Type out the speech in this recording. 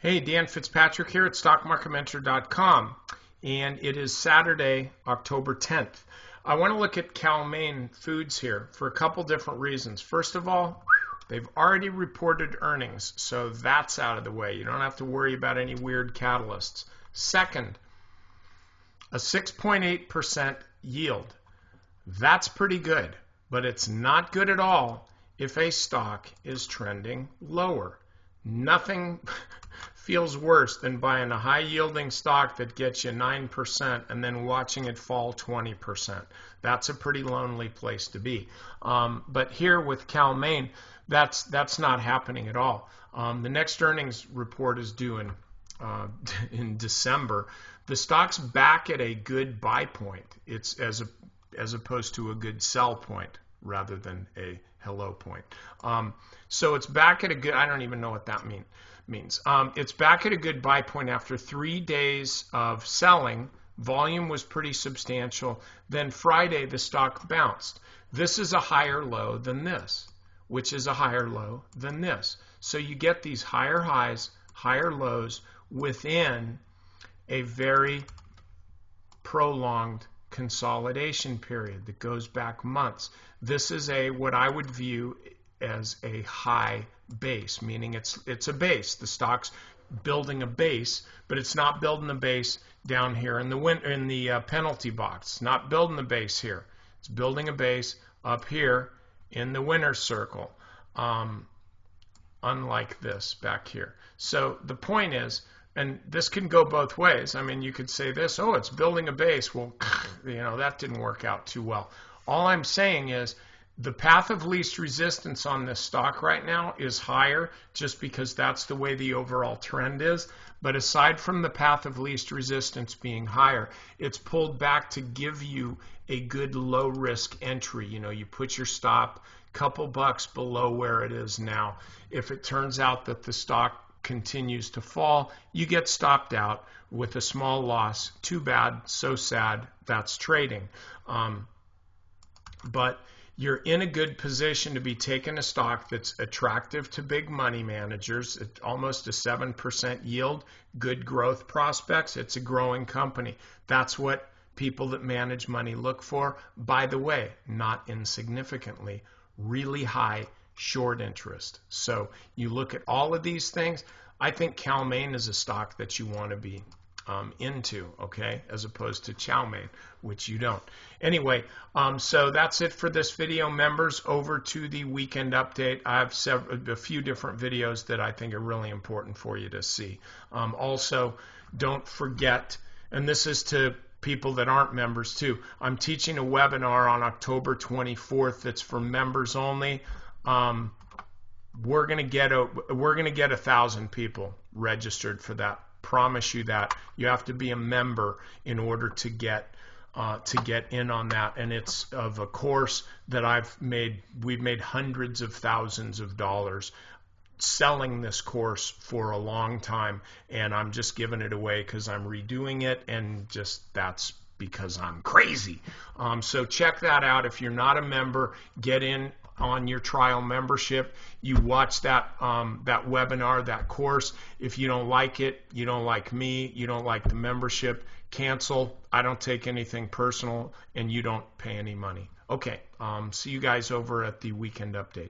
Hey, Dan Fitzpatrick here at StockMarketMentor.com, and it is Saturday, October 10th. I want to look at Cal-Maine Foods here for a couple different reasons. First of all, they've already reported earnings, so that's out of the way. You don't have to worry about any weird catalysts. Second, a 6.8% yield. That's pretty good, but it's not good at all if a stock is trending lower. Nothing feels worse than buying a high-yielding stock that gets you 9% and then watching it fall 20%. That's a pretty lonely place to be. But here with Cal-Maine, that's not happening at all. The next earnings report is due in December. The stock's back at a good buy point. It's as opposed to a good sell point rather than a hello point. So it's back at a good, I don't even know what that means. It's back at a good buy point after 3 days of selling. Volume was pretty substantial. Then Friday, the stock bounced. This is a higher low than this, which is a higher low than this. So you get these higher highs, higher lows within a very prolonged consolidation period that goes back months. This is what I would view as a high base, meaning it's a base. The stock's building a base, but it's not building the base down here in the penalty box. It's not building the base here. It's building a base up here in the winner's circle, unlike this back here. So the point is, and this can go both ways. I mean, you could say this, oh, it's building a base. Well, that didn't work out too well. All I'm saying is the path of least resistance on this stock right now is higher just because that's the way the overall trend is. But aside from the path of least resistance being higher, it's pulled back to give you a good low risk entry. You put your stop a couple bucks below where it is now. If it turns out that the stock continues to fall, you get stopped out with a small loss. Too bad, so sad, that's trading. But you're in a good position to be taking a stock that's attractive to big money managers, almost a 7% yield, good growth prospects. It's a growing company. That's what people that manage money look for. By the way, not insignificantly, really high short interest. So you look at all of these things. I think Cal-Maine is a stock that you want to be into, okay, as opposed to chow mein, which you don't. Anyway, so that's it for this video. Members, over to the weekend update. I have a few different videos that I think are really important for you to see. Also, don't forget, and this is to people that aren't members too, I'm teaching a webinar on October 24th that's for members only. We're gonna get 1,000 people registered for that. Promise you that. You have to be a member in order to get in on that, and it's of a course that we've made hundreds of thousands of dollars selling this course for a long time, and I'm just giving it away because I'm redoing it, and just that's because I'm crazy. So check that out. If you're not a member, get in on your trial membership. You watch that webinar, that course. If you don't like it, you don't like me, you don't like the membership, cancel. I don't take anything personal, and you don't pay any money. Okay, see you guys over at the weekend update.